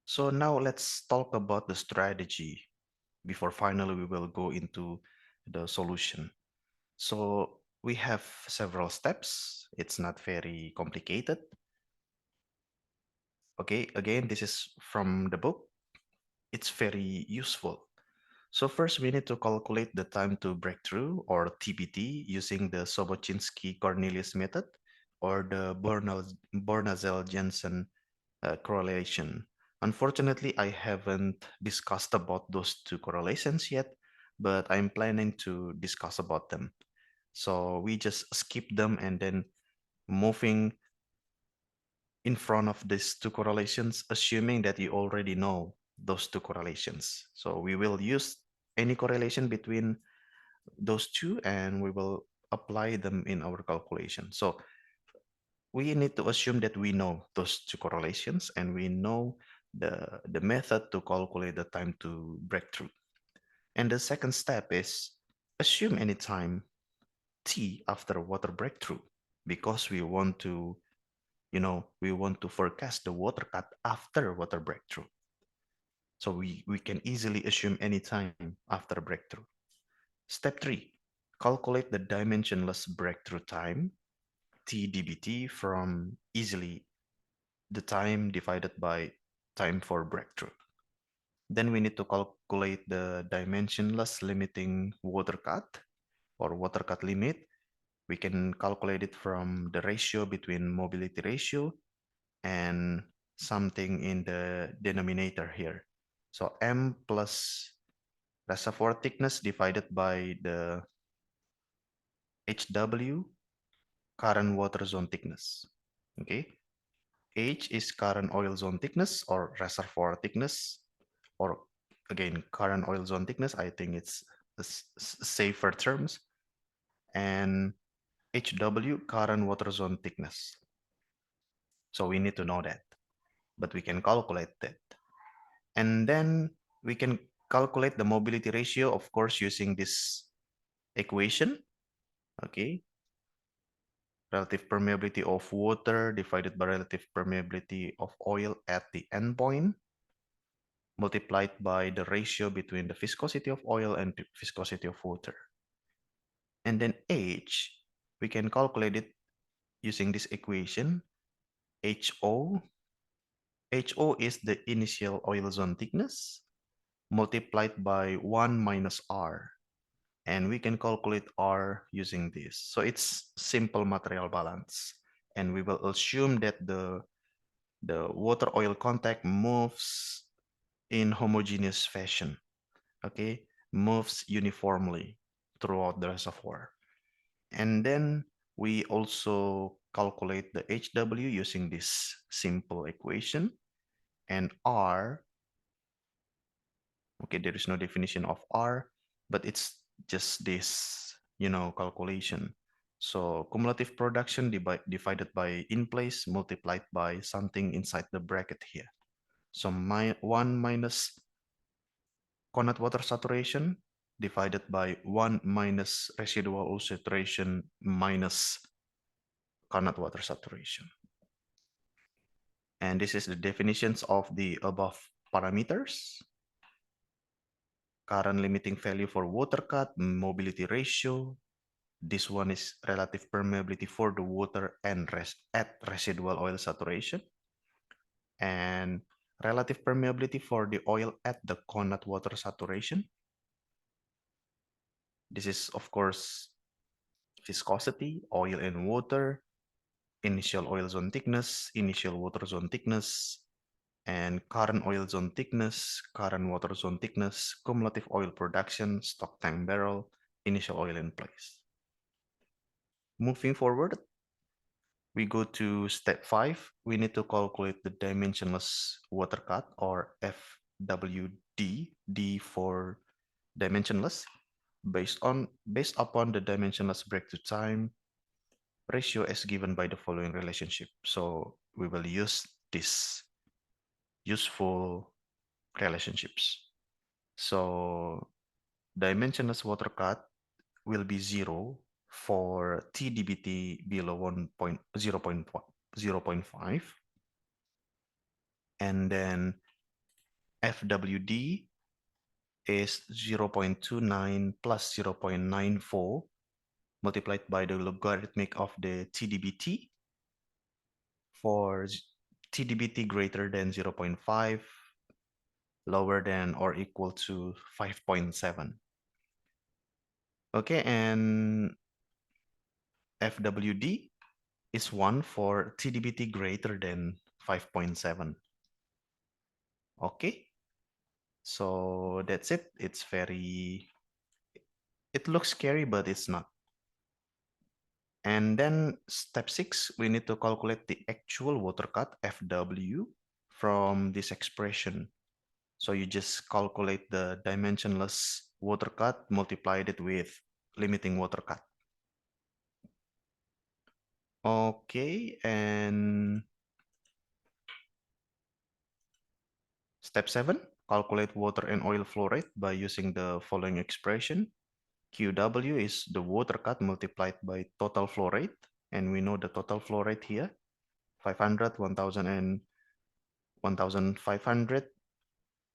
So now let's talk about the strategy before finally we will go into the solution. So we have several steps. It's not very complicated. Okay, again, this is from the book. It's very useful. So first we need to calculate the time to breakthrough or TBT using the Sobocinski-Cornelius method or the Bornazel-Jensen correlation. Unfortunately, I haven't discussed about those two correlations yet, but I'm planning to discuss about them. So we just skip them and then moving in front of these two correlations, assuming that you already know those two correlations. So we will use any correlation between those two and we will apply them in our calculation. So we need to assume that we know those two correlations and we know the method to calculate the time to breakthrough. And the second step is assume any time t after water breakthrough because we want to, we want to forecast the water cut after water breakthrough. So we can easily assume any time after breakthrough. Step 3, calculate the dimensionless breakthrough time, TDBT, from easily the time divided by time for breakthrough. Then we need to calculate the dimensionless limiting water cut or water cut limit. We can calculate it from the ratio between mobility ratio and something in the denominator here. So M plus reservoir thickness divided by the HW, current water zone thickness. Okay, H is current oil zone thickness or reservoir thickness, or again, current oil zone thickness. I think it's safer terms. And HW, current water zone thickness. So we need to know that, but we can calculate that. And then we can calculate the mobility ratio, of course, using this equation. Okay, relative permeability of water divided by relative permeability of oil at the endpoint multiplied by the ratio between the viscosity of oil and the viscosity of water. And then H, we can calculate it using this equation. HO, HO is the initial oil zone thickness multiplied by 1 minus R. And we can calculate R using this. So it's simple material balance. And we will assume that the water oil contact moves in homogeneous fashion, okay, moves uniformly throughout the reservoir. And then we also calculate the HW using this simple equation. And R, okay, there is no definition of R, but it's just this, calculation. So cumulative production divided by in place multiplied by something inside the bracket here. So 1 minus connate water saturation divided by 1 minus residual oil saturation minus connate water saturation. And this is the definitions of the above parameters. Current limiting value for water cut, mobility ratio. This one is relative permeability for the water and at residual oil saturation. And relative permeability for the oil at the connate water saturation. This is, of course, viscosity, oil and water, initial oil zone thickness, initial water zone thickness, and current oil zone thickness, current water zone thickness, cumulative oil production, stock tank barrel, initial oil in place. Moving forward, we go to step 5. We need to calculate the dimensionless water cut or FWD, D for dimensionless, based upon the dimensionless breakthrough time ratio as given by the following relationship. So we will use these useful relationships. So dimensionless water cut will be 0 for TDBT below 0.5. And then FWD is 0.29 plus 0.94 multiplied by the logarithmic of the TDBT. For TDBT greater than 0.5, lower than or equal to 5.7. Okay, and FWD is 1 for TDBT greater than 5.7. Okay, so that's it. It looks scary, but it's not. And then step 6, we need to calculate the actual water cut, FW, from this expression. So you just calculate the dimensionless water cut, multiplied it with limiting water cut. Okay, and step 7, calculate water and oil flow rate by using the following expression. QW is the water cut multiplied by total flow rate, and we know the total flow rate here, 500, 1000, and 1500.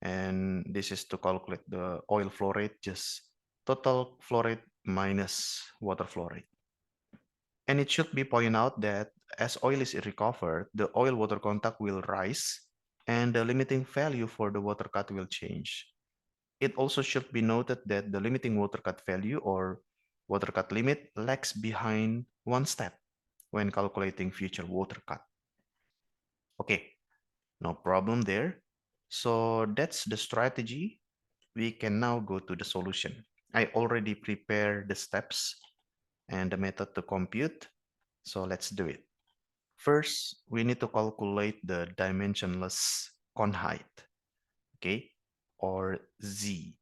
And this is to calculate the oil flow rate, just total flow rate minus water flow rate. And it should be pointed out that as oil is recovered, the oil-water contact will rise and the limiting value for the water cut will change. It also should be noted that the limiting water cut value or water cut limit lags behind one step when calculating future water cut. Okay, no problem there. So that's the strategy. We can now go to the solution. I already prepared the steps and the method to compute. So let's do it. First, we need to calculate the dimensionless cone height, okay, or Z.